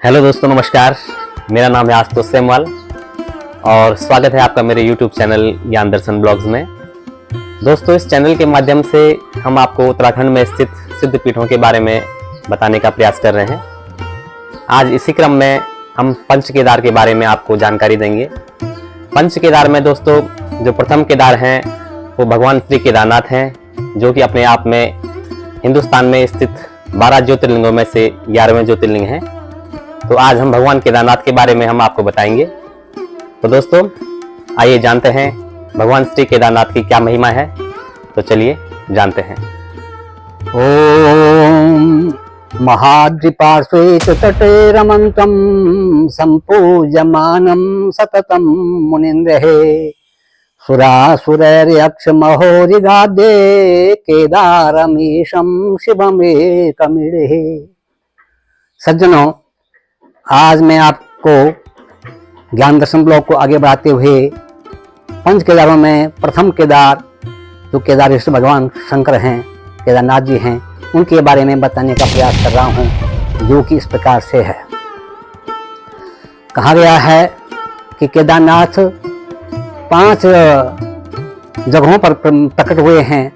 Hello दोस्तों, नमस्कार। मेरा नाम है आशुतोष सेमवाल और स्वागत है आपका मेरे YouTube चैनल ज्ञान दर्शन ब्लॉग्स में। दोस्तों, इस चैनल के माध्यम से हम आपको उत्तराखंड में स्थित सिद्ध पीठों के बारे में बताने का प्रयास कर रहे हैं। आज इसी क्रम में हम पंच केदार के बारे में आपको जानकारी देंगे। पंच केदार में दोस्तों जो प्रथम केदार हैं वो भगवान श्री केदारनाथ हैं, जो कि अपने आप में हिंदुस्तान में स्थित 12 ज्योतिर्लिंगों में से 11वें ज्योतिर्लिंग हैं। तो आज हम भगवान केदारनाथ के बारे में हम आपको बताएंगे। तो दोस्तों आइए जानते हैं भगवान श्री केदारनाथ की क्या महिमा है। तो चलिए जानते हैं। ओम महाद्रिपार्श्वे च तटे रमन्तं सम्पूज्यमानं सततं मुनीन्द्रहे सुरासुरैर्यक्षमहोरिगाद्ये केदारमीशं शिवमेकमीडे। सज्जनों, आज मैं आपको ज्ञान दर्शन ब्लॉग को आगे बढ़ाते हुए पंच केदारों में प्रथम केदार जो केदारेश्वर भगवान शंकर हैं, केदारनाथ जी हैं, उनके बारे में बताने का प्रयास कर रहा हूं, जो कि इस प्रकार से है। कहा गया है कि केदारनाथ 5 जगहों पर प्रकट हुए हैं।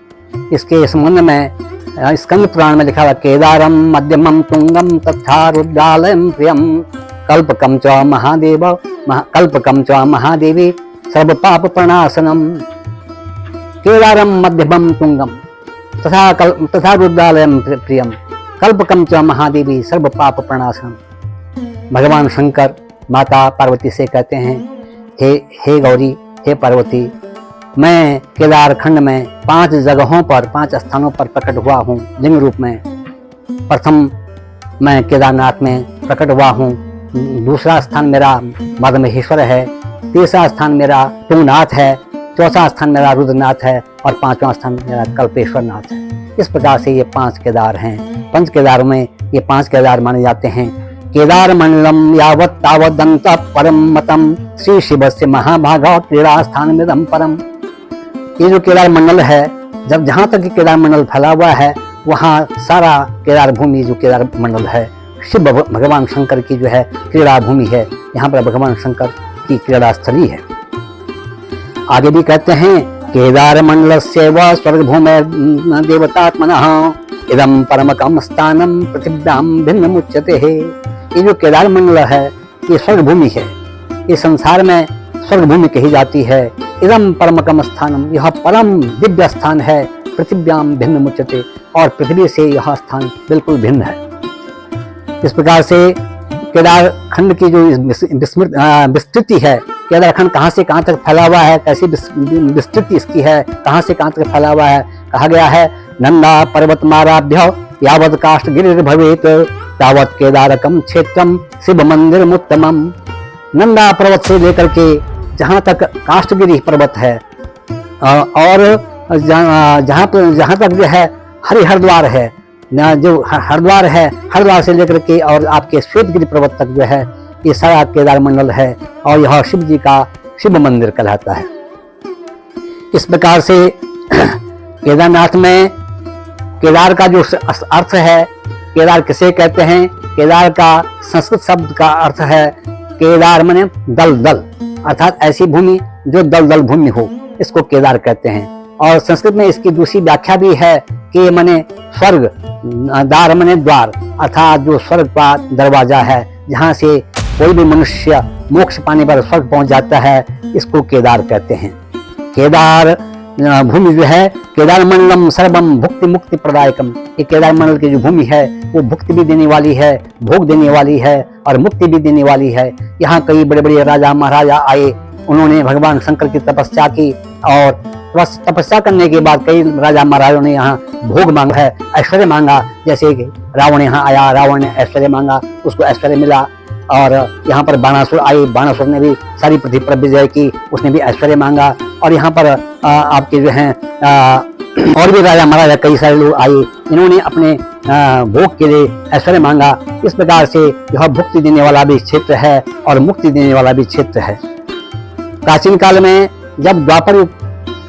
इसके संबंध में स्कंद पुराण में लिखा हुआ केदारम मध्यमम तुंगम तथा रुद्रालयम प्रियम कल्पकम च महादेवी सर्व पाप प्रणाशनम। केदारम मध्यमम तुंगम तथा रुद्रालयम प्रियम कल्पकम च महादेवी सर्व पाप प्रणाशनम। भगवान शंकर माता पार्वती से कहते हैं, हे गौरी, हे पार्वती, मैं केदार खंड में 5 जगहों पर 5 स्थानों पर प्रकट हुआ हूँ लिंग रूप में। प्रथम मैं केदारनाथ में प्रकट हुआ हूँ, दूसरा स्थान मेरा मदमहेश्वर है, तीसरा स्थान मेरा तुंगनाथ है, चौथा स्थान मेरा रुद्रनाथ है और 5वां स्थान मेरा कल्पेश्वर नाथ है। इस प्रकार से ये 5 केदार हैं। पंच केदारों में ये 5 केदार माने जाते हैं। केदार मंडलम यावत तावदंत परम मतम श्री शिव से महाभागा क्रीड़ा स्थान में परम। ये जो केदार मंडल है, जब जहाँ तक केदार मंडल फैला हुआ है, वहाँ सारा केदार भूमि जो केदार मंडल है शिव भगवान शंकर की जो है क्रीड़ा भूमि है। यहाँ पर भगवान शंकर की क्रीड़ा स्थली है। आगे भी कहते हैं, केदार मंडल से व स्वर्ग भूमि देवतात्मनः इदम परमकम स्थानम पृथिव्याम भिन्न मुच्यते है। ये जो केदार मंडल है ये स्वर्ग भूमि है। इस संसार में स्वर्ग भूमि कही जाती है। इदम परमकम स्थानम, यह परम दिव्य स्थान है। पृथिव्याम भिन्न मुच्यते, और पृथ्वी से यह स्थान बिल्कुल भिन्न है। इस प्रकार से केदार खंड की जो विस्तृति है, केदार खंड कहाँ से कहाँ तक फैला हुआ है, कैसी विस्तृति इसकी है, कहाँ से कहाँ तक फैला हुआ है। कहा गया है, नंदा पर्वतमाराभ्य यावत काष्ठगिरि भवेत तावत केदारकम क्षेत्रम शिव मंदिर मुत्तमम। नंदा पर्वत से लेकर के जहाँ तक काष्ठगिरि पर्वत है और जहाँ तक जो है हरिहरद्वार है, जो हरिद्वार है, हरिद्वार से लेकर के और आपके श्वेतगिरि पर्वत तक जो है, ये सारा केदार मंडल है और यह शिव जी का शिव मंदिर कहलाता है। इस प्रकार से केदारनाथ में केदार का जो अर्थ है, केदार किसे कहते हैं? केदार का संस्कृत शब्द का अर्थ है केदार माने दलदल, अर्थात ऐसी भूमि जो दलदल भूमि हो, इसको केदार कहते हैं। और संस्कृत में इसकी दूसरी व्याख्या भी है कि माने स्वर्ग, दार माने द्वार, अर्थात जो स्वर्ग का दरवाजा है, जहाँ से कोई भी मनुष्य मोक्ष पाने पर स्वर्ग पहुंच जाता है, इसको केदार कहते हैं। केदार भूमि जो है, केदार मंडलम सर्वम भुक्ति मुक्ति प्रदायकम। ये केदार मंडल की जो भूमि है वो भुक्ति भी देने वाली है, भोग देने वाली है और मुक्ति भी देने वाली है। यहाँ कई बड़े बड़े राजा महाराजा आए, उन्होंने भगवान शंकर की तपस्या की और तपस्या करने के बाद कई राजा महाराजों ने यहाँ भोग मांगा है, ऐश्वर्य मांगा। जैसे कि रावण यहाँ आया, रावण ने ऐश्वर्य मांगा, उसको ऐश्वर्य मिला। और यहाँ पर बाणासुर आए, बाणासुर ने भी सारी पृथ्वी पर विजय की, उसने भी ऐश्वर्य मांगा। और यहाँ पर आपके जो हैं और भी राजा महाराजा कई सारे लोग आए, इन्होंने अपने भोग के लिए ऐश्वर्य मांगा। इस प्रकार से यह भुक्ति देने वाला भी क्षेत्र है और मुक्ति देने वाला भी क्षेत्र है। प्राचीन काल में जब द्वापर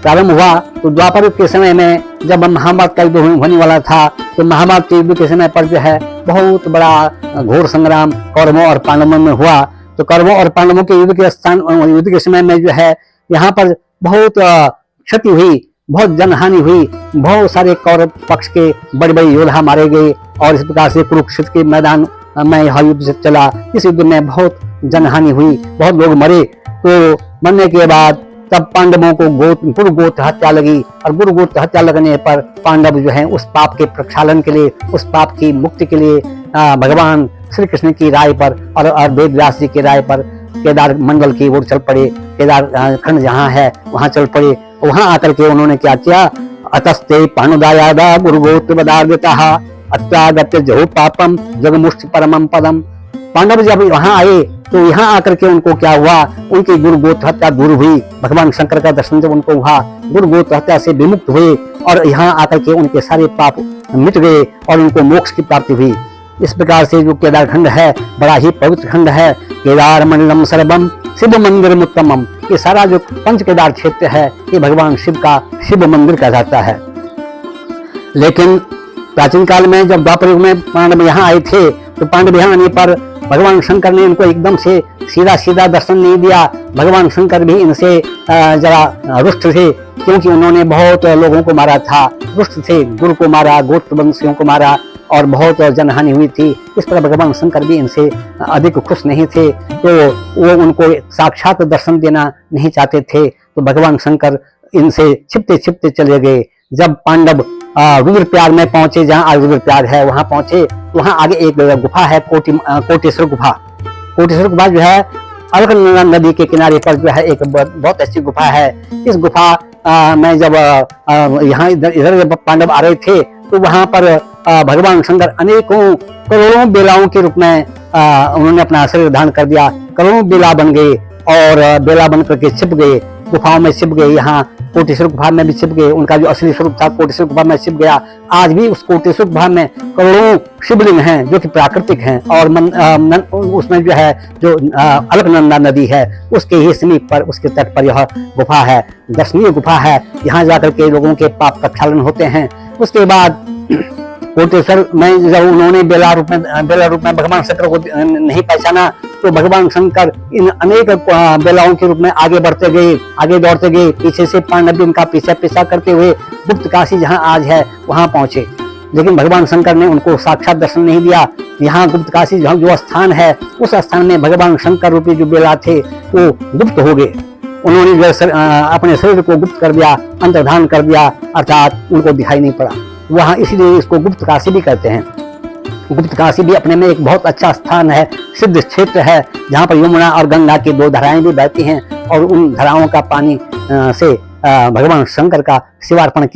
प्रारंभ हुआ तो द्वापर के समय में जब महाभारत का युद्ध होने वाला था, तो महाभारत के युद्ध के समय पर जो है बहुत बड़ा घोर संग्राम कौरवों और पांडवों में हुआ। तो कौरवों और पांडवों के युद्ध के समय में जो है यहाँ पर बहुत क्षति हुई, बहुत जनहानि हुई, बहुत सारे कौरव पक्ष के बड़े बड़े योद्धा मारे गए और इस प्रकार से कुरुक्षेत्र के मैदान में यह युद्ध चला। इस युद्ध में बहुत जनहानि हुई, बहुत लोग मरे। तो मरने के बाद तब पांडवों को गुरु गोत्र हत्या लगी और गुरु गोत्र हत्या लगने पर पांडव जो है उस पाप के प्रक्षालन के लिए, उस पाप की मुक्ति के लिए भगवान श्री कृष्ण की राय पर और वेद व्यास जी की राय पर केदार मंडल की ओर चल पड़े। केदार खंड जहाँ है वहां चल पड़े। वहां आकर के उन्होंने क्या किया, अतस्ते पाणुदायादा गुरु गोत्र बदार्यतः अत्यागत्य जहु पापम जगमुष्ट परमम पदम। पांडव जब वहां आए तो यहाँ आकर के उनको क्या हुआ, उनकी गुरु गोत्र हत्या दूर हुई। भगवान शंकर का दर्शन जब उनको हुआ, गुरु गोत्र हत्या से विमुक्त हुए और यहाँ आकर के उनके सारे पाप मिट गए और उनको मोक्ष की प्राप्ति हुई। इस प्रकार से जो केदार खंड है बड़ा ही पवित्र खंड है। केदार मंडलम सर्वम शिव मंदिर उत्तमम। ये सारा जो पंच केदार क्षेत्र है ये भगवान शिव का शिव मंदिर कहलाता है। लेकिन प्राचीन काल में जब द्वापर युग में पांडव यहाँ आए थे तो पांडव यहाँ आने पर भगवान शंकर ने इनको एकदम से सीधा सीधा दर्शन नहीं दिया। भगवान शंकर भी इनसे जरा रुष्ट थे, क्योंकि उन्होंने बहुत लोगों को मारा था, रुष्ट थे, गुरु को मारा, गोत्र वंशियों को मारा और बहुत जनहानि हुई थी। इस पर भगवान शंकर भी इनसे अधिक खुश नहीं थे, तो वो उनको साक्षात दर्शन देना नहीं चाहते थे। तो भगवान शंकर इनसे छिपते छिपते चले गए। जब पांडव रुद्रप्रयाग में पहुंचे, जहाँ आज रुद्रप्रयाग है वहां पहुंचे, वहां आगे एक गुफा है कोटेश्वर गुफा। कोटेश्वर गुफा जो है अलकनंदा नदी के किनारे पर जो है एक बहुत अच्छी गुफा है। इस गुफा में जब यहाँ इधर पांडव आ रहे थे तो वहां पर भगवान शंकर अनेकों करोड़ों बेलाओं के रूप में उन्होंने अपना शरीर धारण कर दिया। करोड़ों बेला बन गए और बेला बन करके छिप गए, गुफाओं में छिप गए। यहाँ कोटेश्वर गुफा में भी छिप गए। उनका जो असली स्वरूप था कोटेश्वर गुफा में छिप गया। आज भी उस कोटेश्वर गुफा में करोड़ों शिवलिंग हैं जो कि प्राकृतिक हैं और उसमें जो है जो अलकनंदा नदी है उसके ही समीप पर, उसके तट पर यह गुफा है। दर्शनीय गुफा है। यहाँ जाकर के लोगों के पाप प्रक्षालन होते हैं। उसके बाद कोटेश्वर में जब उन्होंने बेला रूप में भगवान शंकर को नहीं पहचाना तो भगवान शंकर इन अनेक बेलाओं के रूप में आगे बढ़ते गए, आगे दौड़ते गए। पीछे से पांडव उनका पीछा करते हुए गुप्त काशी जहां आज है वहां पहुंचे। लेकिन भगवान शंकर ने उनको साक्षात दर्शन नहीं दिया। यहाँ गुप्त काशी जो स्थान है उस स्थान में भगवान शंकर रूपी जो बेला थे वो गुप्त हो गए। उन्होंने जो अपने शरीर को गुप्त कर दिया, अंतर्धान कर दिया, अर्थात उनको दिखाई नहीं पड़ा। वहां इसलिए इसको गुप्त काशी भी कहते हैं। गुप्त काशी भी अपने में एक बहुत अच्छा स्थान है, सिद्ध क्षेत्र है, जहाँ पर यमुना और गंगा की दो धाराएं भी बहती हैं और उन धाराओं का पानी से भगवान शंकर का जलार्पण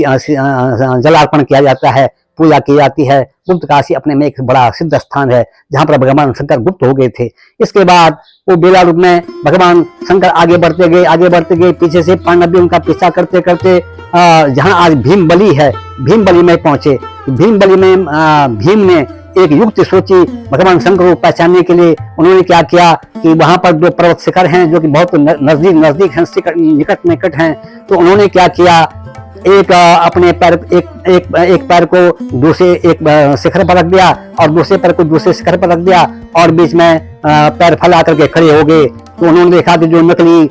किया जाता है, पूजा की जाती है। गुप्त काशी अपने में एक बड़ा सिद्ध स्थान है जहाँ पर भगवान शंकर गुप्त हो गए थे। इसके बाद वो बेला रूप में भगवान शंकर आगे बढ़ते गए। पीछे से पांडव भी उनका पीछा करते करते जहाँ आज भीमबली है, भीमबली में पहुंचे। भीमबली में भीम ने एक युक्ति सोची भगवान शंकर को पहचानने के लिए। उन्होंने क्या किया कि वहां पर जो पर्वत शिखर हैं जो कि बहुत नजदीक हैं, निकट हैं, तो उन्होंने क्या किया, एक अपने पैर एक पैर को दूसरे एक शिखर पर रख दिया और दूसरे पैर को दूसरे शिखर पर रख दिया और बीच में पैर फैला करके खड़े हो गए। तो उन्होंने देखा कि जो नकली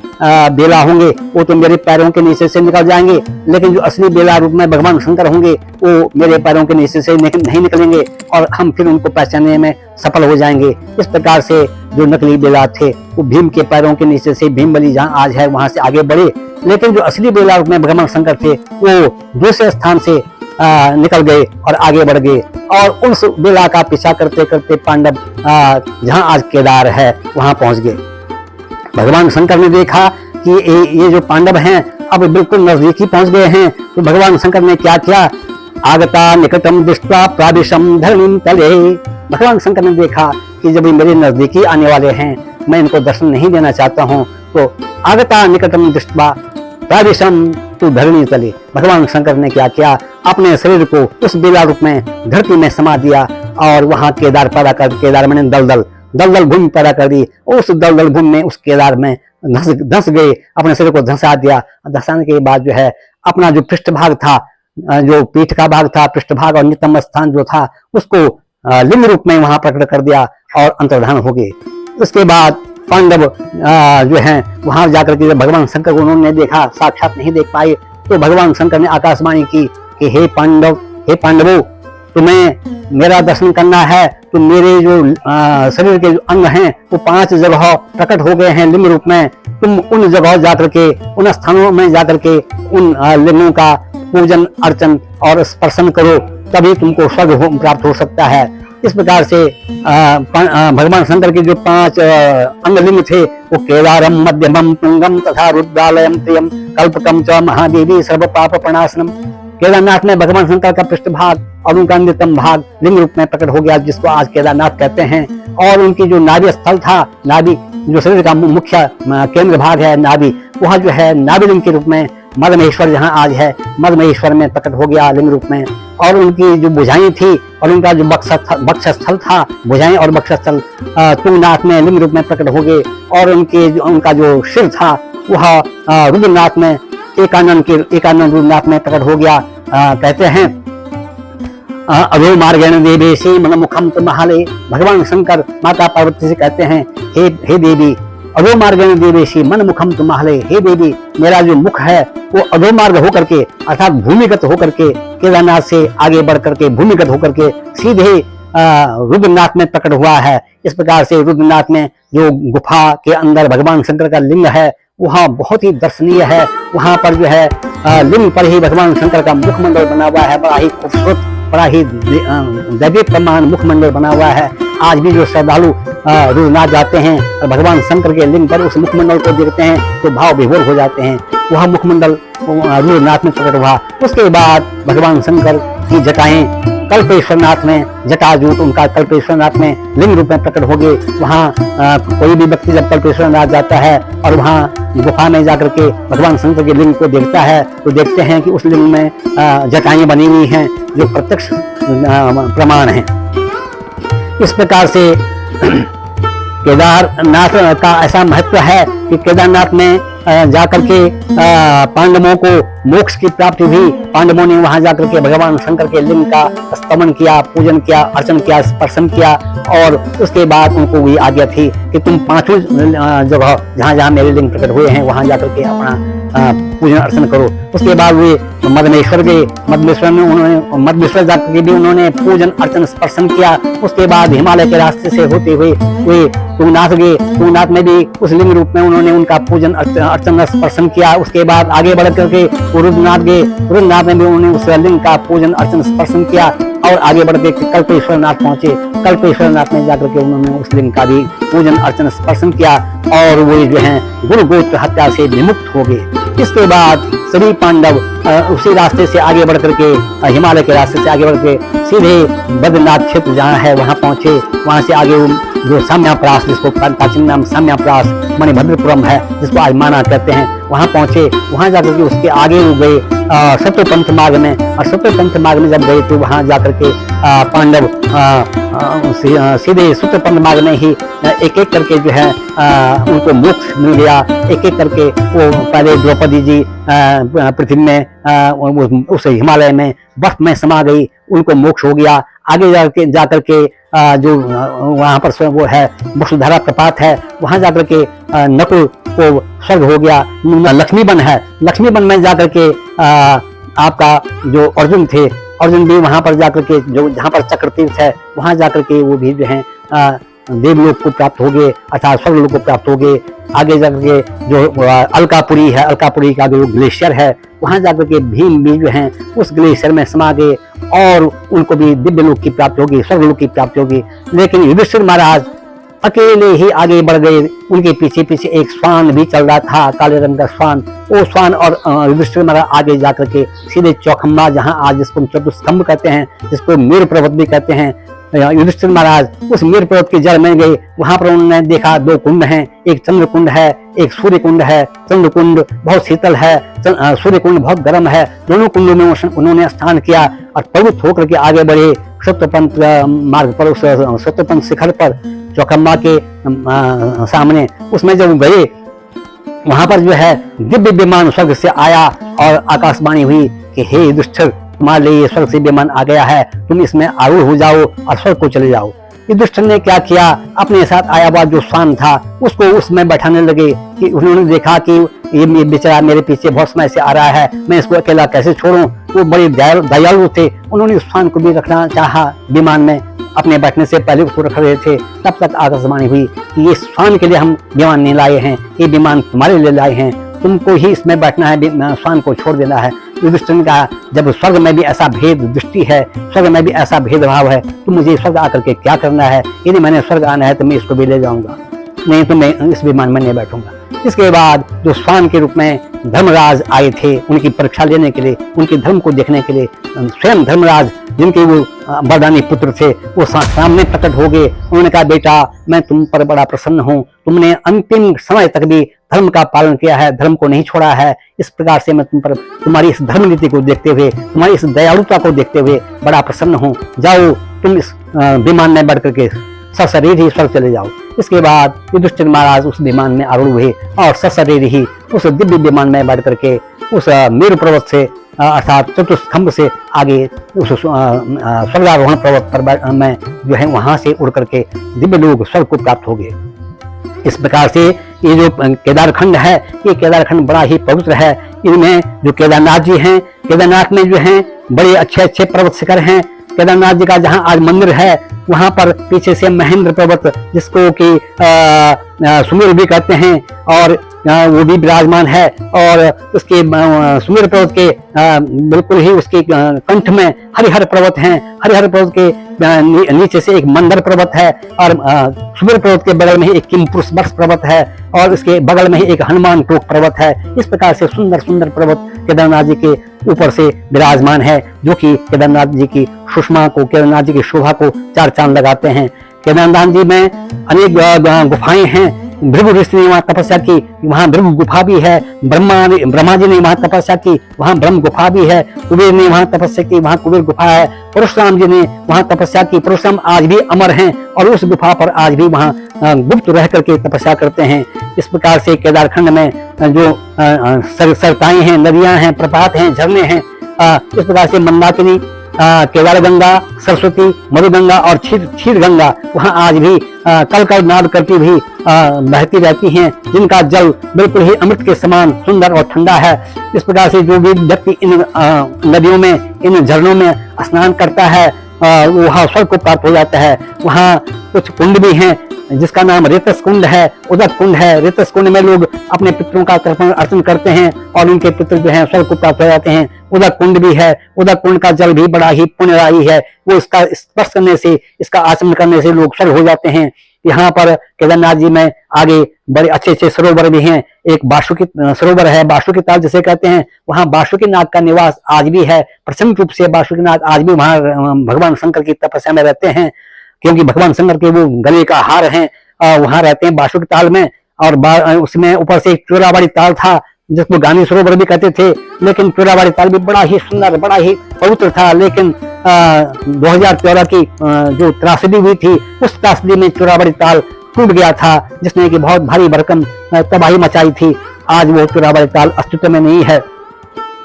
बेला होंगे वो तो मेरे पैरों के नीचे से निकल जाएंगे, लेकिन जो असली बेला रूप में भगवान शंकर होंगे वो मेरे पैरों के नीचे से नहीं निकलेंगे और हम फिर उनको पहचानने में सफल हो जाएंगे। इस प्रकार से जो नकली बेला थे वो भीम के पैरों के नीचे से भीमबली जहाँ आज है वहां से आगे बढ़े, लेकिन जो असली बेला रूप में भगवान शंकर थे वो दूसरे स्थान से निकल गए और आगे बढ़ गए और उस बेला का पीछा करते करते पांडव जहाँ आज केदार है वहां पहुंच गए। भगवान शंकर ने देखा कि ये जो पांडव हैं अब बिल्कुल नजदीक ही पहुंच गए हैं, तो भगवान शंकर ने क्या किया, आगता निकटम दृष्ट्वा प्राविशम धरणिम तले। भगवान शंकर ने देखा कि जब ये मेरे नजदीकी आने वाले हैं, मैं इनको दर्शन नहीं देना चाहता हूँ, तो आगता निकटम दृष्ट्वा प्राविशम तू धरणी तले। भगवान शंकर ने क्या किया, अपने शरीर को उस बेला रूप में धरती में समा दिया और वहां केदार पैदा कर, केदार मैंने दलदल भूमि पैदा कर दी। उस दलदल भूमि में, उस केदार में धंस गए, अपने शरीर को धंसा दिया। धंसाने के बाद जो है अपना जो पृष्ठभाग था, जो पीठ का भाग था, पृष्ठभाग और नितंब स्थान जो था, उसको लिंग रूप में वहां प्रकट कर दिया और अंतर्धान हो गए। उसके बाद पांडव जो हैं वहां जाकर के जब भगवान शंकर को उन्होंने देखा, साक्षात नहीं देख पाए, तो भगवान शंकर ने आकाशवाणी की कि हे पांडवों, तुम्हें मेरा दर्शन करना है तो मेरे जो शरीर के जो अंग हैं वो 5 जगह प्रकट हो गए हैं लिंग रूप में। तुम उन जगह जाकर के, उन स्थानों में जाकर के उन लिंगों का पूजन अर्चन और स्पर्शन करो, तभी तुमको स्वर्ग प्राप्त हो सकता है। इस प्रकार से भगवान शंकर के जो 5 अंग लिंग थे वो केदारम मध्यमम तुंगम तथा रुद्रालयम त्रियम कल्पकम च महादेवी सर्व पाप प्रणाशनम। केदारनाथ में भगवान शंकर का पृष्ठभाग और उनका नितंब भाग लिंग रूप में प्रकट हो गया, जिसको आज केदारनाथ कहते हैं। और उनकी जो नाभि स्थल था, नाभि जो शरीर का मुख्य केंद्र भाग है नाभि, वह जो है नाभि लिंग के रूप में मदमहेश्वर जहाँ आज है, मदमहेश्वर में प्रकट हो गया लिंग रूप में। और उनकी जो भुजाएं थी और उनका जो बक्षस्थल था, भुजाएं और बक्षस्थल तुंगनाथ में लिंग रूप में प्रकट हो गए। और उनका जो सिर था वह रुद्रनाथ में एकानंद रुद्रनाथ में प्रकट हो गया। कहते हैं अधो मार्गेण देवेशी मन मुखम तुम्हारे। भगवान शंकर माता पार्वती से कहते हैं, हे देवी, अधो मार्गेण देवेशी मन मुखम तुम्हारे। हे देवी, मेरा जो मुख है वो अधो मार्ग होकर के अर्थात भूमिगत होकर के केदारनाथ से आगे बढ़ करके भूमिगत होकर के सीधे रुद्रनाथ में प्रकट हुआ है। इस प्रकार से रुद्रनाथ में जो गुफा के अंदर भगवान शंकर का लिंग है वहाँ बहुत ही दर्शनीय है। वहां पर जो है लिंग पर ही भगवान शंकर का मुखमंडल बना हुआ है, बड़ा ही खूबसूरत, बड़ा ही दैवीय प्रमाण मुखमंडल बना हुआ है। आज भी जो श्रद्धालु रुद्रनाथ जाते हैं और भगवान शंकर के लिंग पर उस मुखमंडल को देखते हैं तो भाव विभोर हो जाते हैं। वह मुखमंडल रुद्रनाथ में प्रकट हुआ। उसके बाद भगवान शंकर की जटाएं कल्पेश्वरनाथ में, जटाजूट उनका कल्पेश्वरनाथ में लिंग रूप में प्रकट हो गए। वहाँ कोई भी व्यक्ति जब कल्पेश्वरनाथ जाता है और वहाँ गुफा में जाकर के भगवान शंकर के लिंग को देखता है तो देखते हैं कि उस लिंग में जटाएं बनी हुई हैं जो प्रत्यक्ष प्रमाण है। इस प्रकार से केदारनाथ का ऐसा महत्व है कि केदारनाथ में जाकर के पांडवों को मोक्ष की प्राप्ति हुई। पांडवों ने वहां जाकर के भगवान शंकर के लिंग का स्तमन किया, पूजन किया, अर्चन किया, स्पर्शन किया और उसके बाद उनको भी आज्ञा थी कि तुम 5 जगह जहां जहां मेरे लिंग प्रकट हुए हैं वहां जाकर के अपना पूजन अर्चन करो। उसके बाद वे मदमेश्वर गए, मदमेश्वर जाकर के भी उन्होंने पूजन अर्चन स्पर्शन किया। उसके बाद हिमालय के रास्ते से होते हुए वे तुंगनाथ गए, तुंगनाथ में भी उस लिंग रूप में उन्होंने उनका पूजन अर्चन स्पर्शन किया। उसके बाद आगे बढ़ करके रुद्रनाथ गए, रुद्रनाथ में भी उन्होंने उस लिंग का पूजन अर्चन स्पर्शन किया और आगे बढ़ के कल्पेश्वरनाथ पहुंचे। कल्पेश्वरनाथ में जाकर के उन्होंने उस लिंग का भी पूजन अर्चन स्पर्शन किया और वो जो है गुरु गोत्र हत्या से विमुक्त हो गए। इसके बाद सभी पांडव उसी रास्ते से आगे बढ़ करके, हिमालय के रास्ते से आगे बढ़ के सीधे बद्रीनाथ क्षेत्र जहाँ है वहां पहुंचे। वहां से आगे जो साम्याप्रास, जिसको प्राचीन नाम साम्याप्रास मणिभद्रपुरम है, जिसको आज माना कहते हैं, वहां पहुंचे। वहां जाकर के उसके आगे वो गए सत्यपंथ मार्ग में, और सत्यपंथ मार्ग में जब गए तो वहां जाकर के पांडव सीधे सत्यपंथ मार्ग में ही एक एक करके जो है उनको मोक्ष मिल गया। एक एक करके वो पहले द्रौपदी जी पृथ्वी में उस हिमालय में बर्फ में समा गई, उनको मोक्ष हो गया। आगे जाकर के जो वहां पर वो है वसुधारा प्रपात है, वहां जाकर के नकुल को स्वर्ग हो गया। लक्ष्मीबन है, लक्ष्मीबन में जाकर के आपका जो अर्जुन थे, अर्जुन भी वहां पर जाकर के जो जहाँ पर चक्र तीर्थ है वहां जाकर के वो भी जो है देवलोक को प्राप्त हो गए, अर्थात स्वर्गलोक को प्राप्त हो गए। आगे जाकर के जो अलकापुरी है, अलकापुरी का जो ग्लेशियर है, वहां जाकर के भीम भी जो है उस ग्लेशियर में समा गए और उनको भी दिव्य लोक की प्राप्ति होगी, स्वर्गलोक की प्राप्ति होगी। लेकिन युधिष्ठिर महाराज अकेले ही आगे बढ़ गए। उनके पीछे पीछे एक श्वान भी चल रहा था, काले रंग का श्वान। वो श्वान और युधिष्ठिर महाराज आगे जाकर के सीधे चौखम्बा, जहां आज जिसको चतुष्कंभ कहते हैं, जिसको मीर पर्वत भी कहते हैं, युधिष्ठिर महाराज उस मीर पर्वत की जड़ में गए। वहां पर उन्होंने देखा 2 कुंड हैं, एक चंद्र कुंड है, एक सूर्य कुंड है। चंद्र कुंड बहुत शीतल है, सूर्य कुंड बहुत गर्म है। दोनों कुंडों में उन्होंने स्नान किया और पवित्र होकर के आगे बढ़े सत्यपंथ मार्ग पर, उस सत्यपंथ शिखर पर चौखम्बा के सामने। उसमें जब गए वहां पर जो है दिव्य विमान स्वर्ग से आया और आकाशवाणी हुई कि हे दुष्ट, तुम्हारे लिए स्वर्ग से विमान आ गया है, तुम इसमें आरूढ़ हो जाओ और स्वर्ग को चले जाओ। युधिष्ठिर ने क्या किया, अपने साथ आया हुआ जो स्वान था उसको उसमें बैठाने लगे कि उन्होंने देखा कि ये बेचारा मेरे पीछे बहुत समय से आ रहा है, मैं इसको अकेला कैसे छोड़ूं। वो बड़े दयालु थे, उन्होंने उस स्वान को भी रखना चाहा विमान में, अपने बैठने से पहले उसको रख रहे थे। तब तक आकाशवाणी हुई कि ये स्वान के लिए हम विमान नहीं लाए हैं, ये विमान तुम्हारे लिए लाए हैं, तुमको ही इसमें बैठना है, स्वान को छोड़ देना है। युधिष्ठिर ने कहा, जब स्वर्ग में भी ऐसा भेद दृष्टि है, स्वर्ग में भी ऐसा भेदभाव है, तो मुझे स्वर्ग आकर के क्या करना है। यदि मैंने स्वर्ग आना है तो मैं इसको भी ले जाऊंगा, नहीं तो मैं इस विमान में नहीं बैठूंगा। इसके बाद जो स्वान के रूप में धर्मराज आए थे उनकी परीक्षा लेने के लिए, उनके धर्म को देखने के लिए, स्वयं धर्मराज जिनके वो वरदानी पुत्र थे वो सामने प्रकट हो गए। उन्होंने कहा, बेटा मैं तुम पर बड़ा प्रसन्न हूँ, तुमने अंतिम समय तक भी धर्म का पालन किया है, धर्म को नहीं छोड़ा है। इस प्रकार से मैं तुम पर, तुम्हारी इस धर्म नीति को देखते हुए, तुम्हारी इस दयालुता को देखते हुए बड़ा प्रसन्न हूँ। जाओ तुम इस विमान में बढ़ करके सशरीर ही स्वर्ग चले जाओ। इसके बाद युधिष्ठिर महाराज उस विमान में आरूढ़ हुए और सशरीर ही उस दिव्य विमान में बढ़ करके उस मेरु पर्वत से अर्थात चतुष्खंभ से आगे उस स्वर्गारोहण पर्वत पर में जो है वहां से उड़ करके दिव्य लोग स्वर्ग को प्राप्त हो गए। इस प्रकार से ये जो केदारखंड है, ये केदारखंड बड़ा ही पवित्र है। इनमें जो केदारनाथ जी हैं, केदारनाथ में जो है बड़े अच्छे अच्छे पर्वत शिखर हैं। केदारनाथ जी का जहाँ आज मंदिर है वहां पर पीछे से महेंद्र पर्वत, जिसको कि सुमेरु भी कहते हैं, और वो भी विराजमान है। और उसके सुमेरु पर्वत के बिल्कुल ही उसके कंठ में हरिहर पर्वत हैं। हरिहर पर्वत के नीचे से एक मंदर पर्वत है और सुमेरु पर्वत के बगल में ही एक किमपुरुष वर्ष पर्वत है और इसके बगल में ही एक हनुमान टोक पर्वत है। इस प्रकार से सुंदर सुंदर पर्वत केदारनाथ जी के ऊपर से विराजमान है, जो कि केदारनाथ जी की सुषमा को, केदारनाथ जी की शोभा को चार चांद लगाते हैं। केदारनाथ जी में अनेक गुफाएं हैं। भृगु ऋषि ने वहां तपस्या की, वहां भृगु गुफा भी है। ब्रह्मा जी ने वहां तपस्या की, वहां ब्रह्म गुफा भी है। कुबेर ने वहां तपस्या की, वहां कुबेर गुफा है। परशुराम जी ने वहां तपस्या की, परशुराम आज भी अमर हैं और उस गुफा पर आज भी वहां गुप्त रह करके तपस्या करते हैं। इस प्रकार से केदारखंड में जो सरताएं हैं, नदियां हैं, प्रपात हैं, झरने हैं, इस प्रकार से मंदाकिनी, केदार गंगा, सरस्वती, मधुगंगा और क्षीर गंगा वहां आज भी कल नाद करती भी बहती रहती हैं, जिनका जल बिल्कुल ही अमृत के समान सुंदर और ठंडा है। इस प्रकार से जो भी व्यक्ति इन नदियों में, इन झरनों में स्नान करता है वहाँ स्वर्ग को प्राप्त हो जाता है। वहाँ कुछ कुंड भी हैं जिसका नाम रेतस कुंड है, उदक कुंड है। रेतस कुंड में लोग अपने पितरों का तर्पण अर्चन करते हैं और उनके पितर जो हैं स्वर्ग को प्राप्त हो जाते हैं। उदक कुंड भी है, उदक कुंड का जल भी बड़ा ही पुण्यदायी है। वो इसका स्पर्श करने से, इसका आचमन करने से लोग स्वर्ग हो जाते हैं। यहाँ पर केदारनाथ जी में आगे बड़े अच्छे अच्छे सरोवर भी हैं। एक बासुकी सरोवर है, बासुकी ताल जिसे कहते हैं। वहाँ बासुकीनाथ का निवास आज भी है। प्रचंड रूप से बासुकीनाथ आज भी वहाँ भगवान शंकर की तपस्या में रहते हैं, क्योंकि भगवान शंकर के वो गले का हार हैं। वहां रहते हैं बासुकी ताल में। और उसमें ऊपर से एक चोराबाड़ी ताल था जिसको गांधी सरोवर भी कहते थे, लेकिन चोराबाड़ी ताल भी बड़ा ही सुंदर, बड़ा ही पवित्र था। लेकिन 2014 की जो त्रासदी हुई थी, उस त्रासदी में चोराबाड़ी ताल टूट गया था, जिसने कि बहुत भारी भरकम तबाही मचाई थी। आज वो चोराबाड़ी ताल अस्तित्व में नहीं है,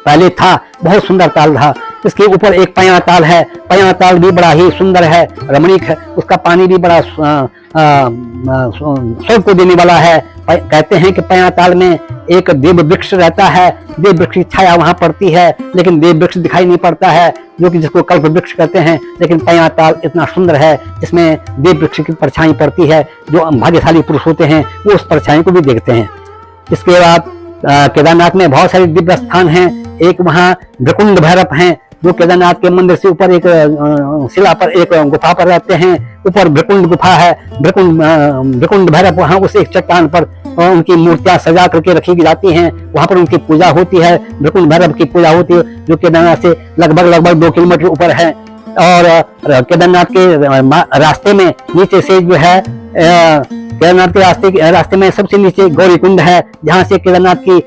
पहले था, बहुत सुंदर ताल था। इसके ऊपर एक पया ताल है, पया ताल भी बड़ा ही सुंदर है, रमणीक है। उसका पानी भी बड़ा स्वर्ग को देने वाला है। कहते हैं कि पया ताल में एक देव वृक्ष रहता है, देव वृक्ष की छाया वहां पड़ती है, लेकिन देव वृक्ष दिखाई नहीं पड़ता है, जो कि जिसको कल्प वृक्ष कहते हैं। लेकिन पया ताल इतना सुंदर है जिसमें देव वृक्ष की परछाई पड़ती है। जो भाग्यशाली पुरुष होते हैं वो उस परछाई को भी देखते हैं। इसके बाद केदारनाथ में बहुत सारे दिव्य स्थान हैं। एक वहाँ भृकुंड भैरव हैं, जो केदारनाथ के मंदिर से ऊपर एक शिला पर, एक गुफा पर रहते हैं। ऊपर भृकुंड गुफा है, भृकुंड भैरव, वहाँ उस एक चट्टान पर उनकी मूर्तियां सजा करके रखी जाती हैं। वहां पर उनकी पूजा होती है, भृकुंड भैरव की पूजा होती है, जो केदारनाथ से लगभग 2 किलोमीटर ऊपर है। और केदारनाथ के रास्ते में नीचे से जो है, केदारनाथ के रास्ते में सबसे नीचे गौरी कुंड है, जहाँ से केदारनाथ की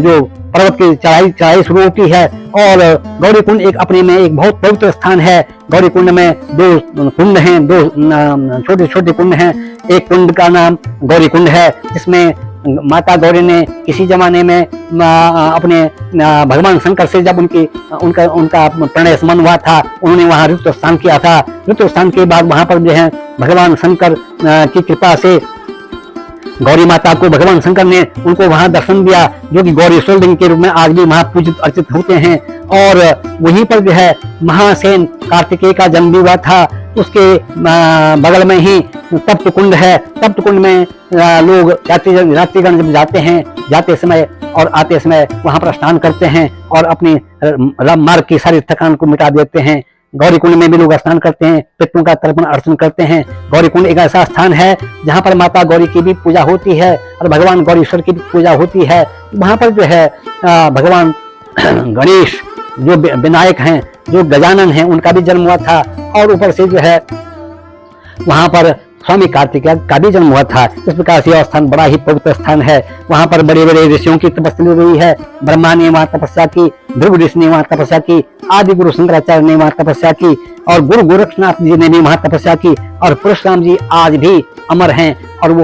जो पर्वत की चढ़ाई शुरू होती है। और गौरी कुंड एक अपने में एक बहुत पवित्र स्थान है। गौरी कुंड में 2 कुंड हैं, 2 छोटे छोटे कुंड हैं। एक कुंड का नाम गौरी कुंड है, जिसमें माता गौरी ने किसी जमाने में अपने भगवान शंकर से जब उनका प्रणय संबंध हुआ था, उन्होंने वहां ऋतु स्थान किया था। ऋतु स्थान के बाद वहां पर जो है भगवान शंकर की कृपा से गौरी माता को भगवान शंकर ने उनको वहां दर्शन दिया, जो कि गौरीश्वर लिंग के रूप में आज भी वहां पूजित अर्चित होते हैं। और वहीं पर जो है महासेन कार्तिकेय का जन्म भी हुआ था। उसके बगल में ही तप्त कुंड है। तप्त कुंड में लोग यात्रीगण जब जाते समय और आते समय वहां पर स्नान करते हैं और अपनी मार्ग की सारी थकान को मिटा देते हैं। गौरी कुंड में भी लोग स्नान करते हैं, पितरों का तर्पण अर्चन करते हैं। गौरी कुंड एक ऐसा स्थान है जहाँ पर माता गौरी की भी पूजा होती है और भगवान गौरीश्वर की भी पूजा होती है। वहां पर जो है भगवान गणेश जो विनायक हैं, जो गजानन हैं, उनका भी जन्म हुआ था। और ऊपर से जो है वहां पर स्वामी कार्तिकेय का भी जन्म हुआ था। इस प्रकार से यह स्थान बड़ा ही पवित्र स्थान है। वहां पर बड़े बड़े ऋषियों की तपस्या हुई है। ब्रह्मा ने वहां तपस्या की, भृगु ऋषि ने वहां तपस्या की, आदि गुरु शंकराचार्य ने वहां तपस्या की और गुरु गोरक्षनाथ जी ने भी वहां तपस्या की। और परशुराम जी आज भी अमर हैं और वो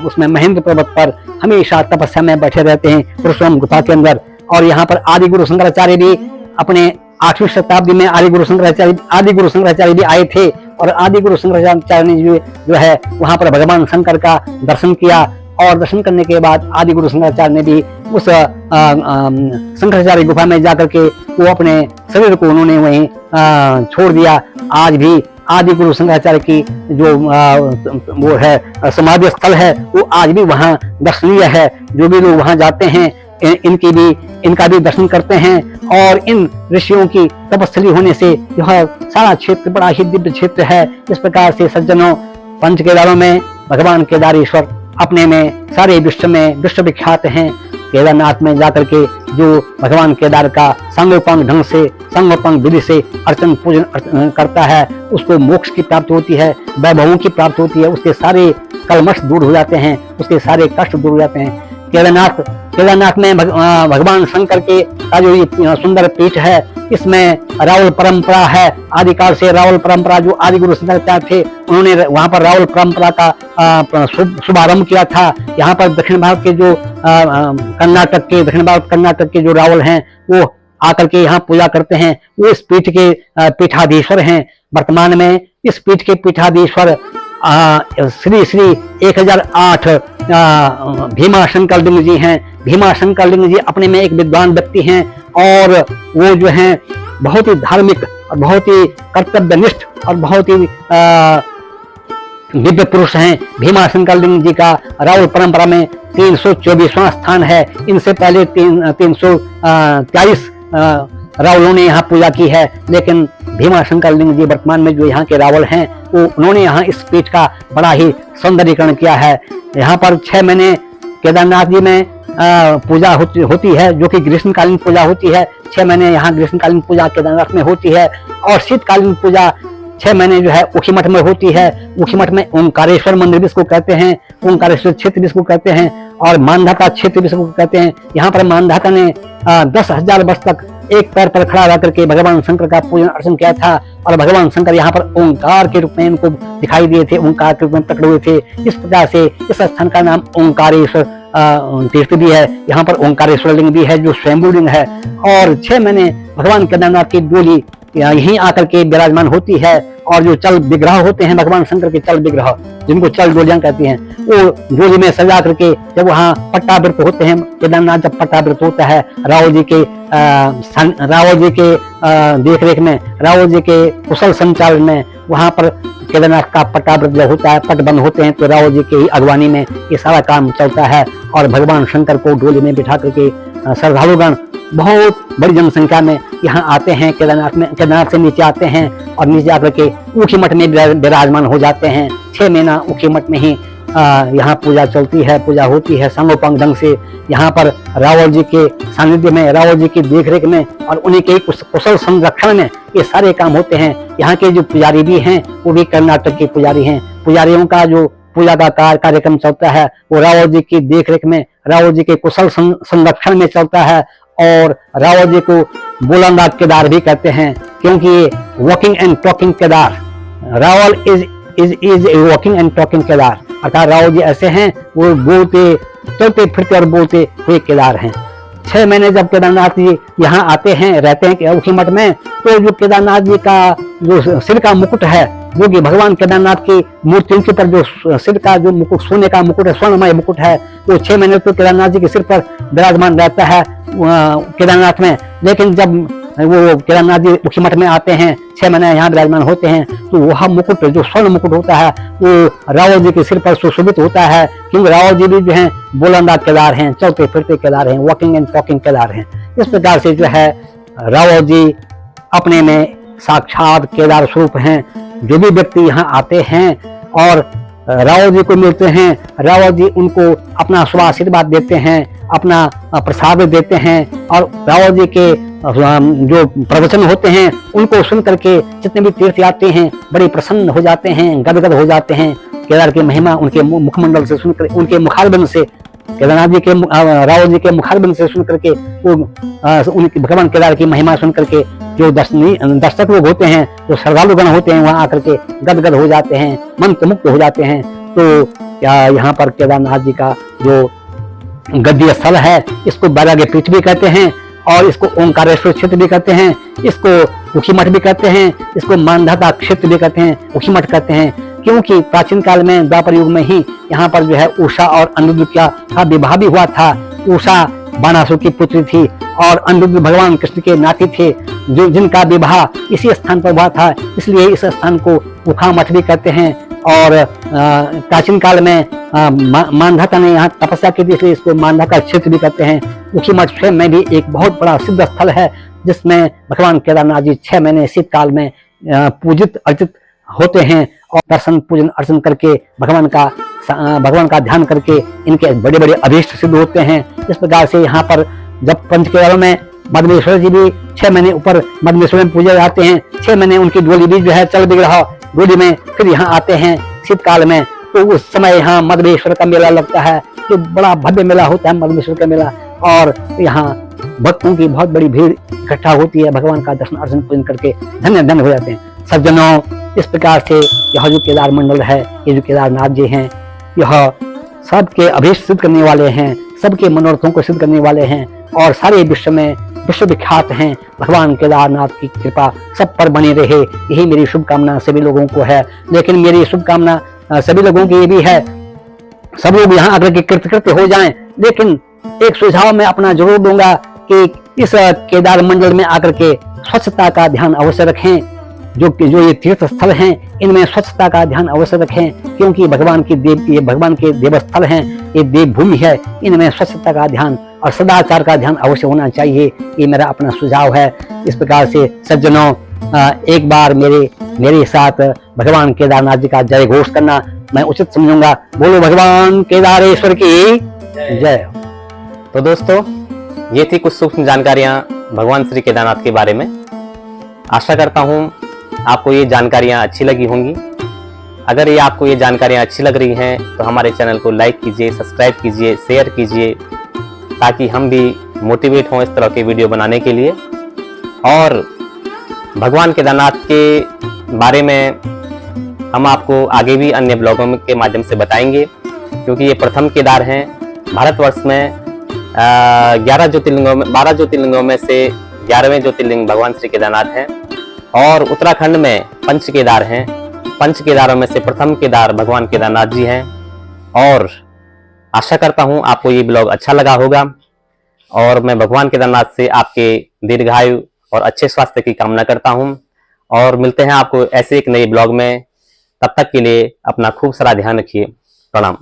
उसमें महेंद्र पर्वत पर हमेशा तपस्या में बैठे रहते हैं, परशुराम गुफा के अंदर। और यहाँ पर आदि गुरु शंकराचार्य भी अपने 8वीं शताब्दी में आदि गुरु शंकराचार्य भी आए थे और आदि गुरु शंकराचार्य ने जो है वहां पर भगवान शंकर का दर्शन किया। और दर्शन करने के बाद आदि गुरु शंकराचार्य ने भी उस शंकराचार्य गुफा में जाकर के वो अपने शरीर को उन्होंने वहीं छोड़ दिया। आज भी आदि गुरु शंकराचार्य की जो वो है समाधि स्थल है, वो आज भी वहाँ दर्शनीय है। जो भी लोग वहाँ जाते हैं इनका भी दर्शन करते हैं। और इन ऋषियों की तपस्थली होने से यह सारा क्षेत्र बड़ा ही दिव्य क्षेत्र है। इस प्रकार से सज्जनों, पंच केदारों में भगवान केदारेश्वर अपने में सारे विश्व में विश्वविख्यात हैं। केदारनाथ में जाकर के जो भगवान केदार का सांगोपांग ढंग से, सांगोपांग विधि से अर्चन पूजन करता है, उसको मोक्ष की प्राप्ति होती है, वैभवों की प्राप्ति होती है। उसके सारे कलमश दूर हो जाते हैं, उसके सारे कष्ट दूर हो जाते हैं। केदारनाथ में भगवान शंकर के का जो ये सुंदर पीठ है, इसमें रावल परंपरा है। आदिकाल से रावल परंपरा, जो आदि गुरु शंकराचार्य थे, उन्होंने वहां पर रावल परंपरा का शुभारंभ किया था। यहाँ पर दक्षिण भारत के जो कर्नाटक के जो रावल हैं, वो आकर के यहाँ पूजा करते हैं। वो इस पीठ के पीठाधीश्वर हैं। वर्तमान में इस पीठ के पीठाधीश्वर श्री 1008 भीमा शंकर लिंग जी हैं। भीमा शंकर लिंग जी अपने में एक विद्वान व्यक्ति हैं और वो जो हैं बहुत ही धार्मिक और बहुत ही कर्तव्यनिष्ठ और बहुत ही दिव्य पुरुष हैं। भीमा शंकर लिंग जी का रावल परंपरा में 324वां स्थान है। इनसे पहले 343 रावलों ने यहाँ पूजा की है, लेकिन भीमा शंकर लिंग जी वर्तमान में जो यहाँ के रावल हैं, वो उन्होंने यहाँ इस पीठ का बड़ा ही सौंदर्यीकरण किया है। यहाँ पर 6 महीने केदारनाथ जी में पूजा होती है, जो कि ग्रीष्मकालीन पूजा होती है। 6 महीने यहाँ ग्रीष्मकालीन पूजा केदारनाथ में होती है और शीतकालीन पूजा 6 महीने जो है ऊखीमठ में होती है। ऊखीमठ में ओंकारेश्वर मंदिर भी इसको कहते हैं, ओंकारेश्वर क्षेत्र भी इसको कहते हैं और मानधाता क्षेत्र भी इसको कहते हैं। यहाँ पर मानधाता ने 10,000 वर्ष तक एक पैर पर खड़ा रह करके भगवान शंकर का पूजन अर्चन किया था और भगवान शंकर यहाँ पर ओंकार के रूप में इनको दिखाई दिए थे, ओंकार के रूप में प्रकट हुए थे। इस प्रकार से इस स्थान का नाम ओंकारेश्वर तीर्थ भी है। यहाँ पर ओंकारेश्वर लिंग भी है जो स्वयंभू लिंग है। और 6 महीने भगवान केदारनाथ की डोली यहीं आकर के विराजमान होती है और जो चल विग्रह होते हैं भगवान शंकर के चल विग्रह, जिनको चल डोलियां कहती हैं, वो डोली में सजा करके जब वहाँ पट्टाव्रत होते हैं, केदारनाथ जब पट्टाव्रत होता है रावल जी के देखरेख में, रावल जी के कुशल संचालन में, वहाँ पर केदारनाथ का पट्टाव्रत जब होता है, पट बंद होते हैं, तो रावल जी के ही अगवानी में ये सारा काम चलता है और भगवान शंकर को डोली में बिठा करके श्रद्धालुगण बहुत बड़ी जनसंख्या में यहाँ आते हैं। केदारनाथ से नीचे आते हैं और नीचे आकर के ऊखीमठ में विराजमान हो जाते हैं। 6 महीना ऊखीमठ में ही यहाँ पूजा चलती है, पूजा होती है सांगोपांग ढंग से। यहाँ पर रावल जी के सानिध्य में, रावल जी की देखरेख में और उन्हीं के कुशल संरक्षण में ये सारे काम होते हैं। यहाँ के जो पुजारी भी हैं वो भी कर्नाटक के पुजारी हैं। पुजारियों का जो पूजा का कार्यक्रम चलता है वो रावल जी की देखरेख में, रावल जी के कुशल संरक्षण में चलता है। और रावल जी को बोलंदा केदार भी कहते हैं, क्योंकि ये walking and talking Kedar, Rawal is walking and talking Kedar. अर्थात राव जी ऐसे हैं, वो बोलते चलते फिरते और बोलते हुए केदार हैं। 6 महीने जब केदारनाथ जी यहाँ आते हैं, रहते हैं ऊखीमठ में, तो जो केदारनाथ जी का जो सिर का मुकुट है, जो कि भगवान केदारनाथ की मूर्ति के पर जो सिर का जो मुकुट, सोने का मुकुट है, स्वर्णमय मुकुट है, वो 6 महीने तो केदारनाथ जी के सिर पर विराजमान रहता है केदारनाथ में। लेकिन जब वो केदारनाथ जी ऊखीमठ में आते हैं, 6 महीने यहाँ विराजमान होते हैं, तो वह मुकुट जो स्वर्ण मुकुट होता है वो रावल जी के सिर पर सुशोभित होता है, क्योंकि रावल जी भी जो है बुलंदा केदार हैं, चलते फिरते केदार हैं, वॉकिंग एंड टॉकिंग केदार हैं। इस प्रकार से जो है रावल जी अपने में साक्षात केदार स्वरूप हैं। जो भी व्यक्ति यहाँ आते हैं और रावल जी को मिलते हैं, रावल जी उनको अपना शुभ आशीर्वाद देते हैं, अपना प्रसाद देते हैं, और रावल जी के जो प्रवचन होते हैं उनको सुन करके जितने भी तीर्थयात्री हैं बड़े प्रसन्न हो जाते हैं, गदगद हो जाते हैं। केदार की महिमा उनके मुखमंडल से सुनकर, उनके मुखारबिंद से, केदारनाथ जी के रावल जी के मुखारबिंद से सुन करके वो उनकी भगवान केदार की महिमा सुन करके जो दर्शक लोग होते हैं, जो श्रद्धालुगण होते हैं, वहां आकर के गदगद हो जाते हैं, मंत्रमुग्ध हो जाते हैं। तो यहाँ पर केदारनाथ जी का जो गद्य स्थल है, इसको बैराग्य पीठ भी कहते हैं, और इसको ओंकारेश्वर क्षेत्र भी कहते हैं, इसको ऊखीमठ भी कहते हैं, इसको मानधाता क्षेत्र भी कहते हैं, ऊखीमठ कहते हैं, क्योंकि प्राचीन काल में द्वापर युग में ही यहाँ पर जो है उषा और अनिरुद्ध का विवाह भी हुआ था। उषा बाणासुर की पुत्री थी और अनिरुद्ध भगवान कृष्ण के नाती थे, जो जिनका विवाह इसी स्थान पर हुआ था, इसलिए इस स्थान को ऊखामठ भी कहते हैं। और प्राचीन काल में मानधाता ने यहाँ तपस्या की थी, इसलिए इसको मानधाता क्षेत्र भी कहते हैं। ऊखीमठ स्वयं में भी एक बहुत बड़ा सिद्ध स्थल है, जिसमें भगवान केदारनाथ जी 6 महीने शीतकाल में पूजित अर्चित होते हैं, और दर्शन पूजन अर्चन करके भगवान का ध्यान करके इनके बड़े बड़े अभीष्ट सिद्ध होते हैं। इस प्रकार से यहाँ पर जब पंच केदारों में मदमेश्वर जी भी 6 महीने ऊपर मदमेश्वर में पूजे जाते हैं, 6 महीने उनकी डोली भी जो है चल बिग रहा डोली में, फिर यहाँ आते हैं शीतकाल में, तो उस समय यहाँ मदमेश्वर का मेला लगता है, जो बड़ा भव्य मेला होता है मदमेश्वर का मेला, और यहाँ भक्तों की बहुत बड़ी भीड़ इकट्ठा होती है, भगवान का दर्शन अर्चन पूजन करके धन्य धन्य हो जाते हैं। सज्जनों, इस प्रकार से यह जो केदार मंडल है, ये जो केदारनाथ जी हैं, यह सबके अभीष्ट सिद्ध करने वाले हैं, सबके मनोरथों को सिद्ध करने वाले हैं, और सारे विश्व में विश्वविख्यात हैं। भगवान केदारनाथ की कृपा सब पर बनी रहे, यही मेरी शुभकामना सभी लोगों को है। लेकिन मेरी शुभकामना सभी लोगों की ये भी है, सब लोग यहाँ आकर के कृतकृत्य हो जाएं। लेकिन एक सुझाव मैं अपना जरूर दूंगा कि इस केदार मंडल में आकर के स्वच्छता का ध्यान अवश्य रखें। जो ये तीर्थ स्थल हैं, इनमें स्वच्छता का ध्यान अवश्य रखें, क्योंकि भगवान के देवस्थल हैं, ये देवभूमि है, इनमें स्वच्छता का ध्यान और सदाचार का ध्यान अवश्य होना चाहिए। ये मेरा अपना सुझाव है। इस प्रकार से सज्जनों, एक बार मेरे साथ भगवान केदारनाथ जी का जय घोष करना मैं उचित समझूंगा। बोलो भगवान केदारेश्वर की जय। तो दोस्तों, ये थी कुछ सूक्ष्म जानकारियां भगवान श्री केदारनाथ के बारे में। आशा करता हूं आपको ये जानकारियां अच्छी लगी होंगी। अगर आपको ये जानकारियां अच्छी लग रही हैं तो हमारे चैनल को लाइक कीजिए, सब्सक्राइब कीजिए, शेयर कीजिए, ताकि हम भी मोटिवेट हों इस तरह के वीडियो बनाने के लिए। और भगवान केदारनाथ के बारे में हम आपको आगे भी अन्य ब्लॉगों के माध्यम से बताएंगे, क्योंकि ये प्रथम केदार हैं भारतवर्ष में। 12 ज्योतिर्लिंगों में से 11वें ज्योतिर्लिंग भगवान श्री केदारनाथ हैं, और उत्तराखंड में पंच केदार हैं। पंच केदारों में से प्रथम केदार भगवान केदारनाथ जी हैं। और आशा करता हूं आपको ये ब्लॉग अच्छा लगा होगा, और मैं भगवान केदारनाथ से आपके दीर्घायु और अच्छे स्वास्थ्य की कामना करता हूं। और मिलते हैं आपको ऐसे एक नए ब्लॉग में। तब तक के लिए अपना खूब सारा ध्यान रखिए। प्रणाम।